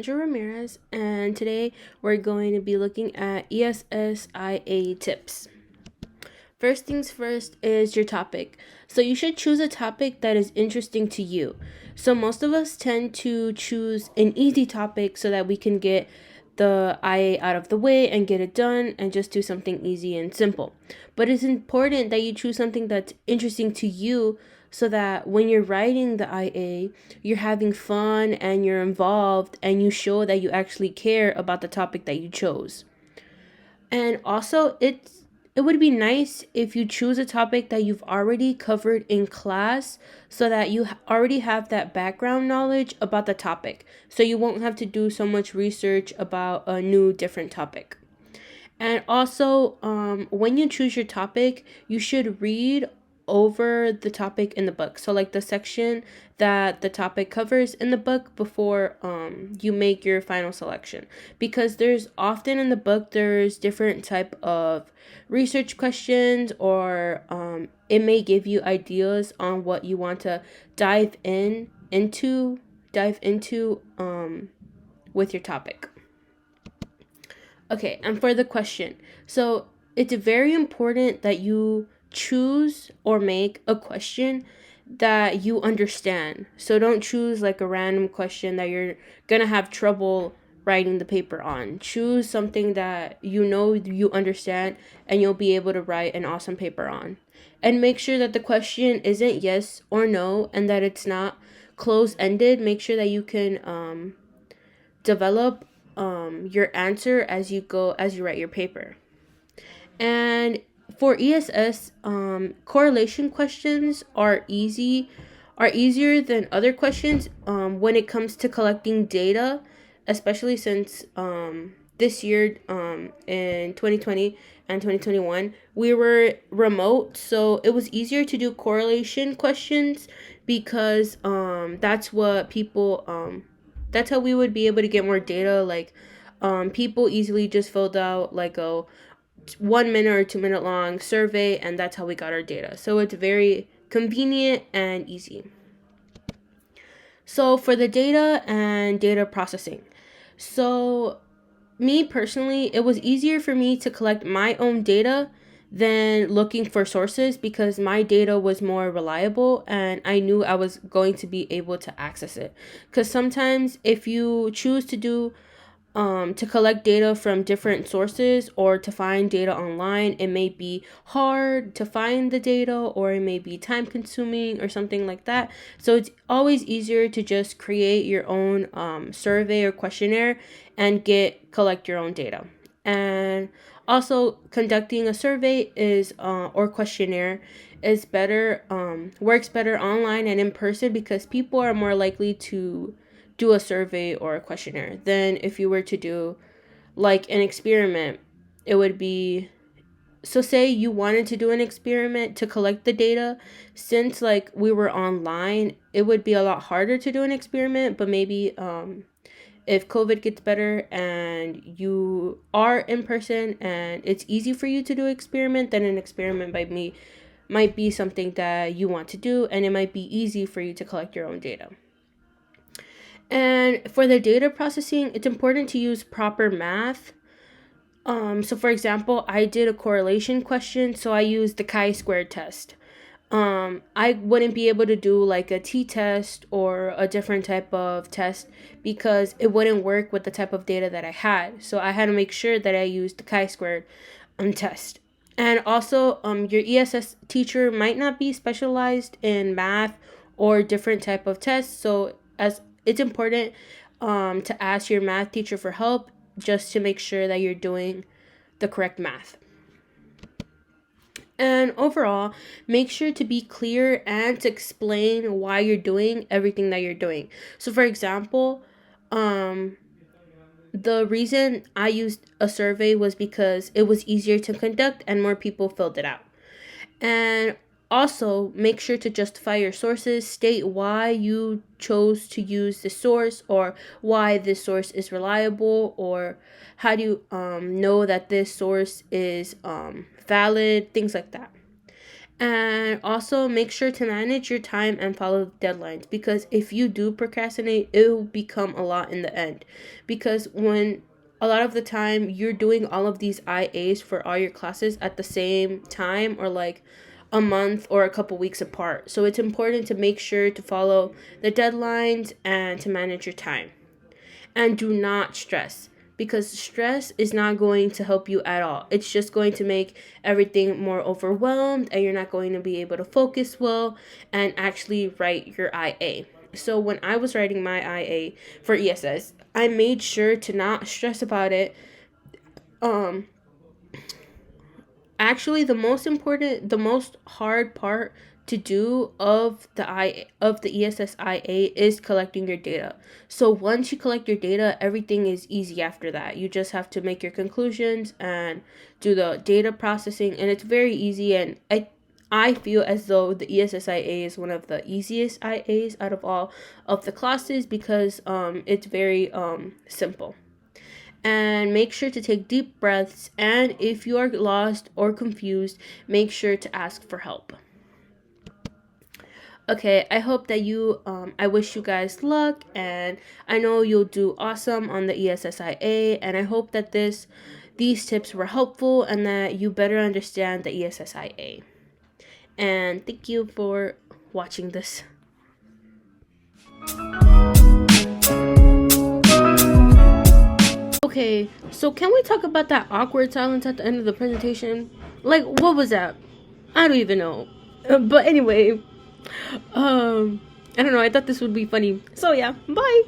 Alejandra Ramirez, and today we're going to be looking at ESSIA tips. First things first is your topic. So you should choose a topic that is interesting to you. So most of us tend to choose an easy topic so that we can get the IA out of the way and get it done and just do something easy and simple. But it's important that you choose something that's interesting to you so that when you're writing the IA, you're having fun and you're involved and you show that you actually care about the topic that you chose. And also, it would be nice if you choose a topic that you've already covered in class so that you already have that background knowledge about the topic. So you won't have to do so much research about a new different topic. And also, when you choose your topic, you should read over the topic in the book. So like the section that the topic covers in the book before you make your final selection. Because there's often in the book, there's different type of research questions or it may give you ideas on what you want to dive into with your topic. Okay, and for the question. So it's very important that you choose or make a question that you understand. So don't choose like a random question that you're gonna have trouble writing the paper on. Choose something that you know you understand and you'll be able to write an awesome paper on. And make sure that the question isn't yes or no and that it's not close-ended. Make sure that you can develop your answer as you write your paper. And for ESS, correlation questions are easier than other questions when it comes to collecting data, especially since this year in 2020 and 2021 we were remote, so it was easier to do correlation questions because that's how we would be able to get more data. Like people easily just filled out like a 1 minute or 2 minute long survey, and that's how we got our data. So it's very convenient and easy. So for the data and data processing, so me personally, it was easier for me to collect my own data than looking for sources because my data was more reliable and I knew I was going to be able to access it. Because sometimes if you choose to collect data from different sources or to find data online, it may be hard to find the data or it may be time consuming or something like that. So it's always easier to just create your own survey or questionnaire and collect your own data. And also conducting a survey or questionnaire is better, works better online and in person because people are more likely to do a survey or a questionnaire than if you were to do like an experiment. It would be, so say you wanted to do an experiment to collect the data, since like we were online, it would be a lot harder to do an experiment. But maybe if COVID gets better and you are in person and it's easy for you to do an experiment, then an experiment might be something that you want to do, and it might be easy for you to collect your own data. And for the data processing, it's important to use proper math. So for example, I did a correlation question, so I used the chi-square test. I wouldn't be able to do like a t-test or a different type of test because it wouldn't work with the type of data that I had. So I had to make sure that I used the chi-squared test. And also, your ESS teacher might not be specialized in math or different type of tests. So as it's important to ask your math teacher for help just to make sure that you're doing the correct math. And overall, make sure to be clear and to explain why you're doing everything that you're doing. So for example, the reason I used a survey was because it was easier to conduct and more people filled it out. And also, make sure to justify your sources. State why you chose to use the source or why this source is reliable, or how do you know that this source is valid, things like that. And also make sure to manage your time and follow deadlines, because if you do procrastinate, it will become a lot in the end. Because when a lot of the time you're doing all of these IAs for all your classes at the same time, or like a month or a couple weeks apart. So it's important to make sure to follow the deadlines and to manage your time. And do not stress, because stress is not going to help you at all. It's just going to make everything more overwhelmed, and you're not going to be able to focus well and actually write your IA. So when I was writing my IA for ESS, I made sure to not stress about it. Actually, the most hard part to do of the ESS IA is collecting your data. So once you collect your data, everything is easy after that. You just have to make your conclusions and do the data processing, and it's very easy. And I feel as though the ESS IA is one of the easiest IAs out of all of the classes, because it's very simple. And make sure to take deep breaths, and if you are lost or confused, make sure to ask for help. Okay, I hope that I wish you guys luck, and I know you'll do awesome on the ESSIA, and I hope that these tips were helpful and that you better understand the ESSIA. And thank you for watching this. Okay, so can we talk about that awkward silence at the end of the presentation? Like, what was that? I don't even know. But anyway, I don't know. I thought this would be funny. So yeah, bye.